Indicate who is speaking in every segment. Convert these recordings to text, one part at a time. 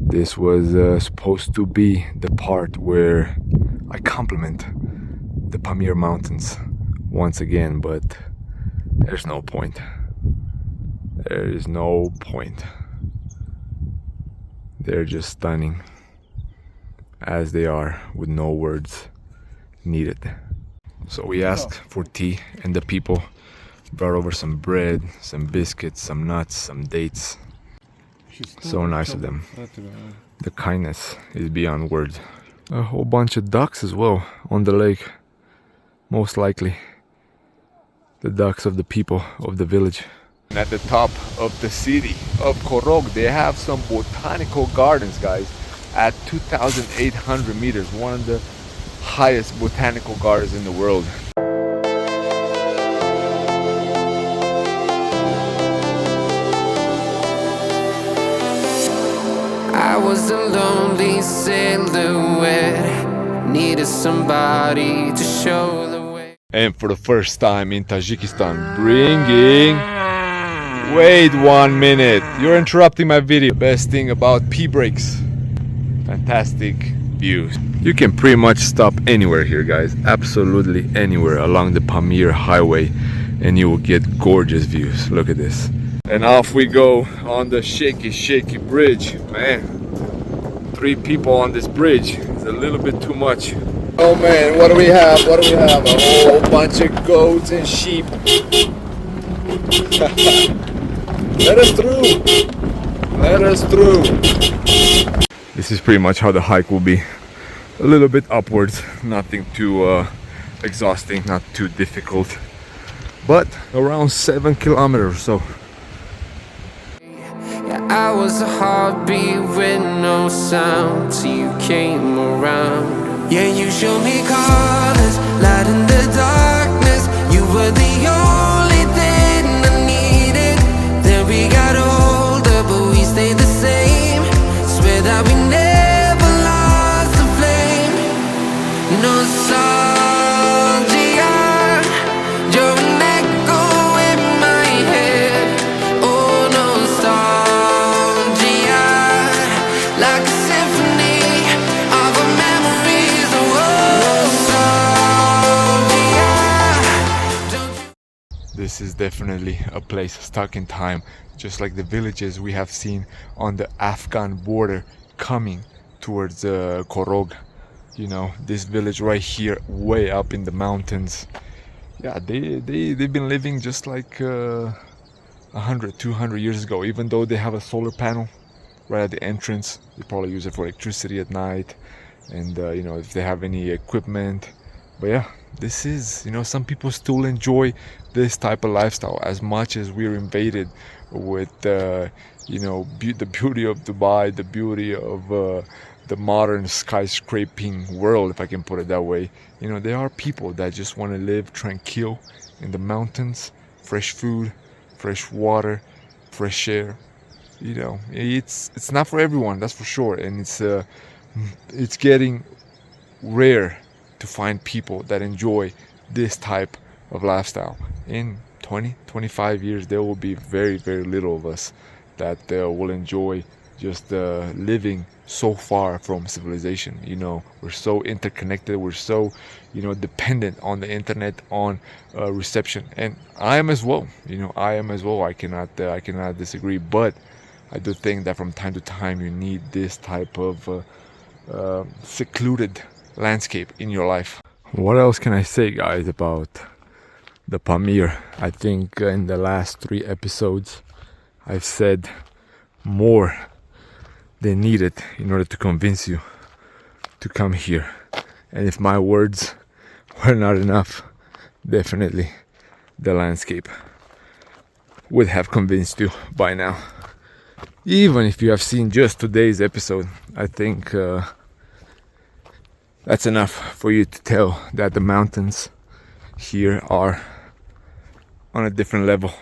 Speaker 1: This was supposed to be the part where I compliment the Pamir mountains once again, but there's no point. There is no point. They're just stunning as they are, with no words needed. So we asked for tea, and the people brought over some bread, some biscuits, some nuts, some dates. So nice of them. The kindness is beyond words. A whole bunch of ducks as well on the lake. Most likely the ducks of the people of the village. At the top of the city of Khorog, they have some botanical gardens, guys, at 2,800 meters. One of the highest botanical gardens in the world.
Speaker 2: I was a lonely silhouette, needed somebody to show the way.
Speaker 1: And for the first time in Tajikistan, bringing... Wait 1 minute, you're interrupting my video. Best thing about P-brakes, fantastic views. You can pretty much stop anywhere here, guys, absolutely anywhere along the Pamir highway, and you will get gorgeous views. Look at this. And off we go on the shaky bridge. Man, 3 people on this bridge is a little bit too much. Oh man, what do we have? A whole bunch of goats and sheep. Let us through. This is pretty much how the hike will be. A little bit upwards, nothing too exhausting, not too difficult, but around 7 kilometers or so.
Speaker 2: I was a heartbeat with no sound till you came around. Yeah, you showed me colors, light in the darkness. You were the only thing I needed. Then we got older, but we stayed the same. Swear that we never lost the flame. Nostalgia, you're an echo in my head. Oh, nostalgia, like a symphony of our memories. Oh, nostalgia.
Speaker 1: This is definitely a place stuck in time, just like the villages we have seen on the Afghan border coming towards Khorog. You know, this village right here, way up in the mountains. Yeah, they've been living just like 100, 200 years ago, even though they have a solar panel right at the entrance. They probably use it for electricity at night, and you know, if they have any equipment. But yeah, this is, you know, some people still enjoy this type of lifestyle as much as we're invaded with you know, the beauty of Dubai, the beauty of the modern skyscraping world, if I can put it that way. You know, there are people that just want to live tranquil in the mountains, fresh food, fresh water, fresh air. You know, it's not for everyone, that's for sure, and it's getting rare to find people that enjoy this type of lifestyle. In 20-25 years, there will be very little of us that will enjoy just living so far from civilization. You know, we're so interconnected, we're so, you know, dependent on the internet, on reception, and I am as well. You know, I cannot disagree, but I do think that from time to time you need this type of secluded landscape in your life. What else can I say, guys, about the Pamir? I think in the last 3 episodes I've said more than needed in order to convince you to come here. And if my words were not enough, definitely the landscape would have convinced you by now. Even if you have seen just today's episode, I think that's enough for you to tell that the mountains here are on a different level.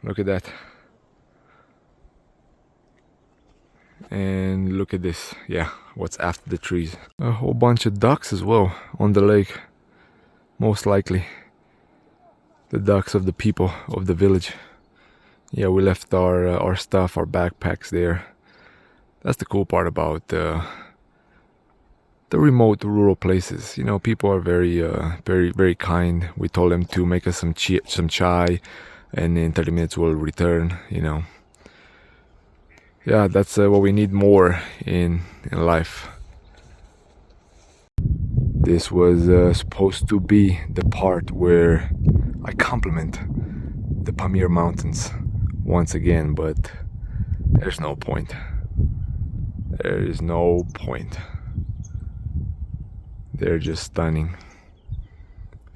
Speaker 1: Look at that. And look at this. Yeah, what's after the trees? A whole bunch of ducks as well on the lake. Most likely the ducks of the people of the village. Yeah, we left our stuff, our backpacks there. That's the cool part about the remote rural places. You know, people are very kind. We told them to make us some chai, and in 30 minutes we'll return. You know, yeah, that's what we need more in life. This was supposed to be the part where I compliment the Pamir Mountains once again, but there's no point. There is no point. They're just stunning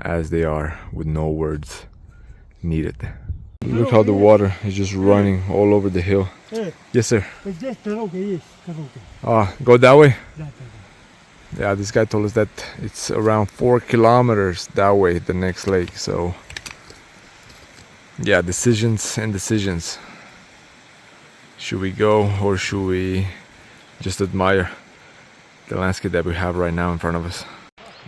Speaker 1: as they are, with no words needed. Look how the water is just running all over the hill. Yes, sir. Ah, go that way? Yeah, this guy told us that it's around 4 kilometers that way, the next lake. So yeah, decisions and decisions. Should we go, or should we just admire the landscape that we have right now in front of us?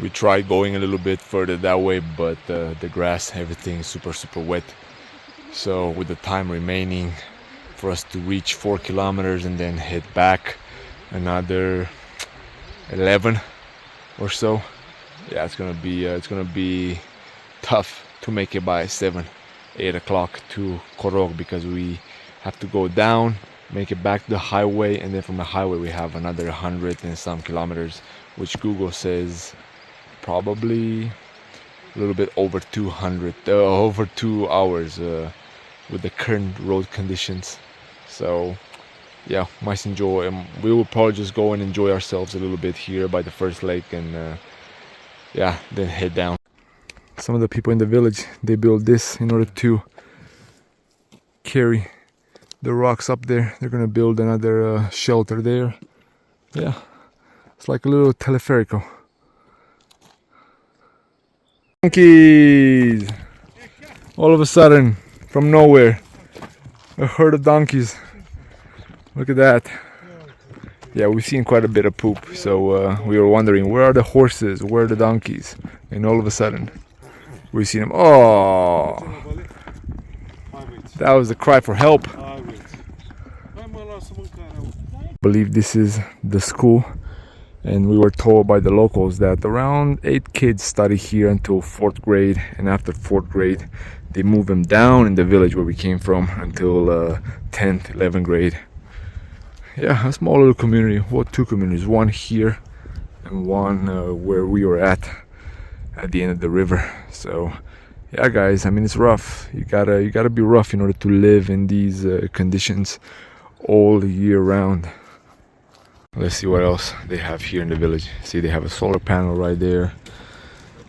Speaker 1: We tried going a little bit further that way, but the grass, everything is super wet. So with the time remaining for us to reach 4 kilometers and then head back another 11 or so, yeah, it's gonna be tough to make it by 7-8 o'clock to Khorog, because we have to go down, make it back to the highway, and then from the highway we have another 100 and some kilometers, which Google says probably a little bit over 200, over 2 hours with the current road conditions. So yeah, might enjoy. We will probably just go and enjoy ourselves a little bit here by the first lake, and yeah, then head down. Some of the people in the village, they built this in order to carry the rocks up there. They're gonna build another shelter there. Yeah, it's like a little teleferico. Donkeys! All of a sudden, from nowhere, a herd of donkeys. Look at that. Yeah, we've seen quite a bit of poop, so we were wondering, where are the horses, where are the donkeys? And all of a sudden, we've seen them. Oh, that was a cry for help. I believe this is the school, and we were told by the locals that around 8 kids study here until 4th grade, and after 4th grade they move them down in the village where we came from until 10th, 11th grade. Yeah, a small little community. Well, 2 communities, one here and one where we were at the end of the river. So yeah, guys, I mean, it's rough. You gotta be rough in order to live in these conditions all year round. Let's see what else they have here in the village. See, they have a solar panel right there.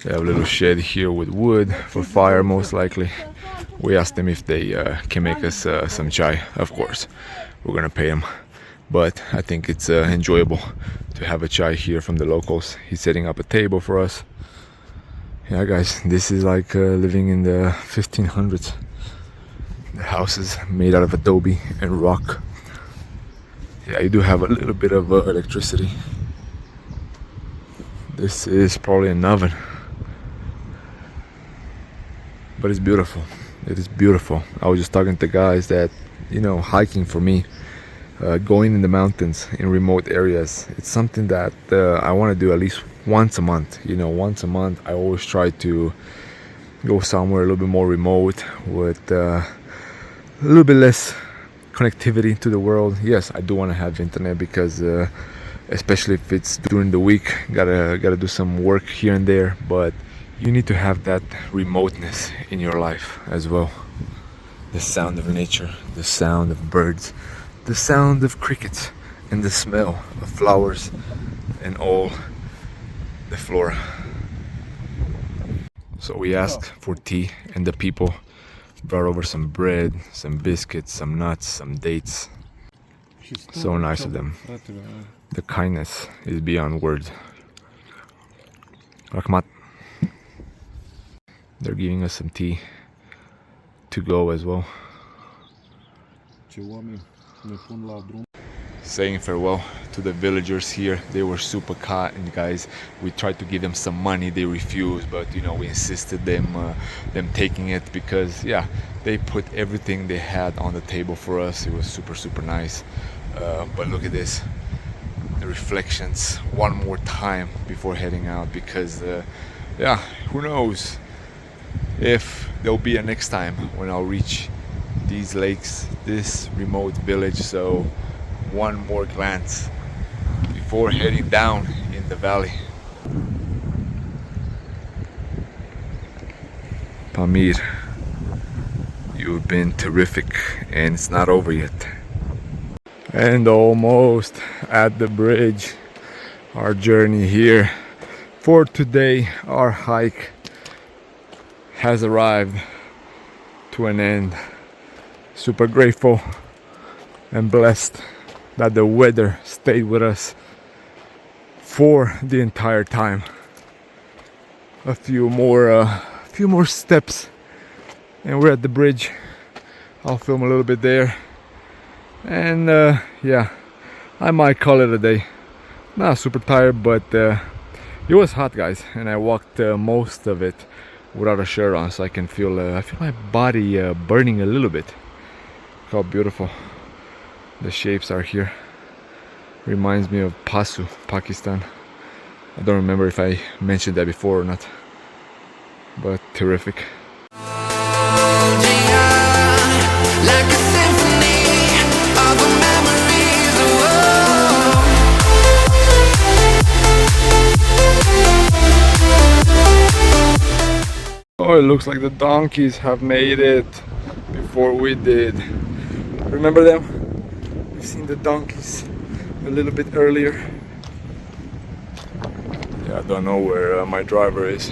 Speaker 1: They have a little shed here with wood for fire, most likely. We asked them if they can make us some chai. Of course, we're gonna pay them. But I think it's enjoyable to have a chai here from the locals. He's setting up a table for us. Yeah, guys, this is like living in the 1500s. The house is made out of adobe and rock. Yeah, you do have a little bit of electricity. This is probably an oven. But it's beautiful. It is beautiful. I was just talking to guys that, you know, hiking for me, going in the mountains in remote areas, it's something that I want to do at least once a month. You know, once a month I always try to go somewhere a little bit more remote with a little bit less connectivity to the world. Yes, I do want to have internet because especially if it's during the week, gotta do some work here and there, but you need to have that remoteness in your life as well. The sound of nature, the sound of birds, the sound of crickets, and the smell of flowers and all the flora. So we asked for tea, and the people brought over some bread, some biscuits, some nuts, some dates. So nice of them. The kindness is beyond words. Rahmat. They're giving us some tea to go as well. Saying farewell to the villagers here. They were super kind, guys. We tried to give them some money, they refused, but you know, we insisted them taking it, because yeah, they put everything they had on the table for us. It was super nice. But look at this, the reflections one more time before heading out, because yeah, who knows if there'll be a next time when I'll reach these lakes, this remote village. So one more glance before heading down in the valley. Pamir, you've been terrific, and it's not over yet. And almost at the bridge. Our journey here for today, our hike has arrived to an end. Super grateful and blessed that the weather stayed with us for the entire time. A few more steps and we're at the bridge. I'll film a little bit there, and yeah, I might call it a day. Not super tired, but it was hot, guys, and I walked most of it without a shirt on, so I can feel I feel my body burning a little bit. Look how beautiful the shapes are here. Reminds me of Pasu, Pakistan. I don't remember if I mentioned that before or not, but terrific.
Speaker 2: Like a symphony of a memories.
Speaker 1: Oh, it looks like the donkeys have made it before we did. Remember them? We've seen the donkeys a little bit earlier. Yeah, I don't know where my driver is.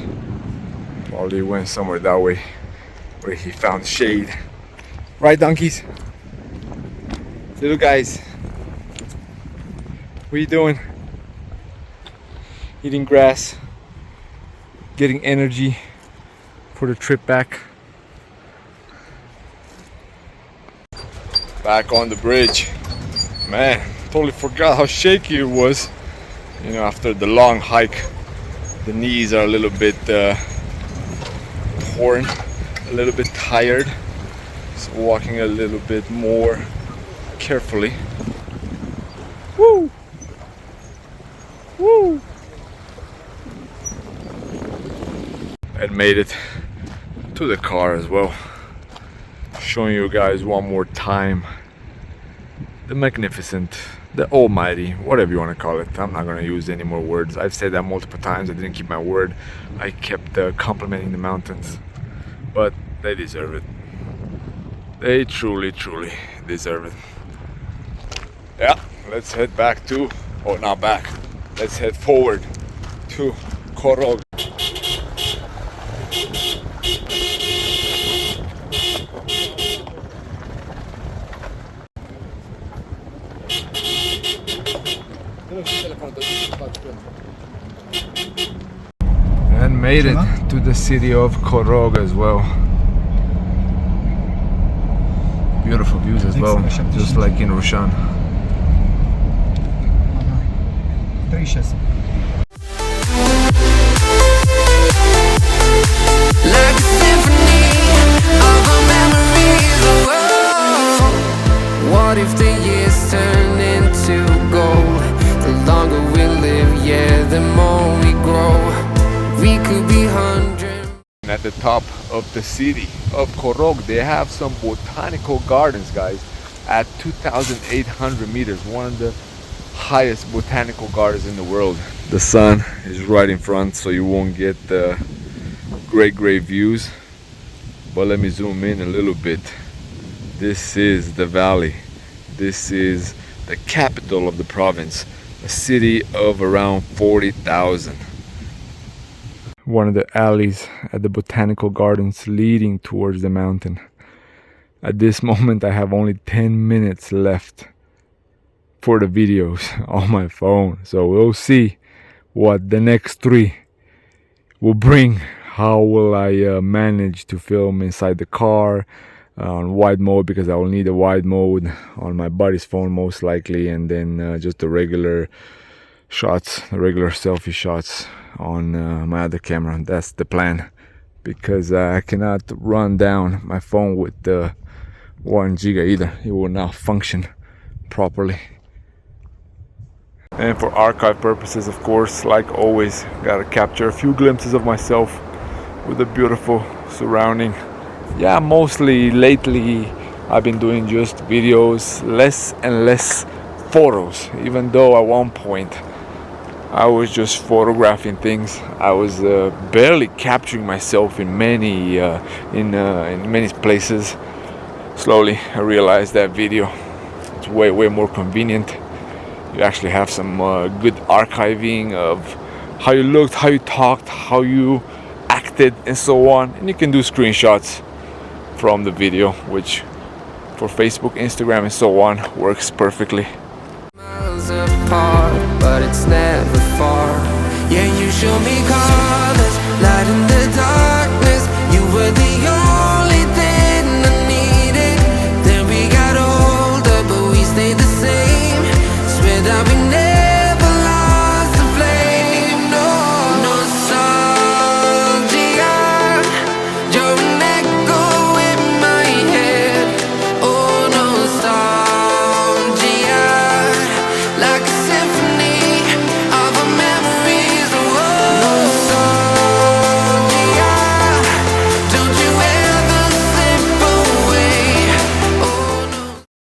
Speaker 1: Probably went somewhere that way where he found shade. Right, donkeys? Little guys. What are you doing? Eating grass. Getting energy for the trip back. Back on the bridge. Man, totally forgot how shaky it was. You know, after the long hike, the knees are a little bit torn, a little bit tired. So walking a little bit more carefully. Woo! Woo! And made it to the car as well. Showing you guys one more time the magnificent, the almighty, whatever you want to call it. I'm not going to use any more words. I've said that multiple times. I didn't keep my word. I kept complimenting the mountains, but they deserve it. They truly deserve it. Yeah, let's head back to, oh, not back. Let's head forward to Khorog. And made it to the city of Khorog as well. Beautiful views as well, just like in Rushan.
Speaker 2: Like a symphony of our memories. What if the years turn into gold? The longer we live, yeah, the more we grow. We could be 100.
Speaker 1: At the top of the city of Khorog, they have some botanical gardens, guys, at 2,800 meters, one of the highest botanical gardens in the world. The sun is right in front, so you won't get the great views, but let me zoom in a little bit. This is the valley. This is the capital of the province, a city of around 40,000. One of the alleys at the botanical gardens leading towards the mountain. At this moment I have only 10 minutes left for the videos on my phone, so we'll see what the next 3 will bring. How will I manage to film inside the car on wide mode, because I will need a wide mode on my buddy's phone most likely, and then just the regular shots, the regular selfie shots on my other camera. That's the plan, because I cannot run down my phone with the 1 giga either. It will not function properly. And for archive purposes, of course, like always, gotta capture a few glimpses of myself with a beautiful surrounding. Yeah, mostly lately I've been doing just videos, less and less photos, even though at one point I was just photographing things. I was barely capturing myself in many places. Slowly I realized that video is way more convenient. You actually have some good archiving of how you looked, how you talked, how you acted, and so on. And you can do screenshots from the video, which for Facebook, Instagram, and so on works perfectly.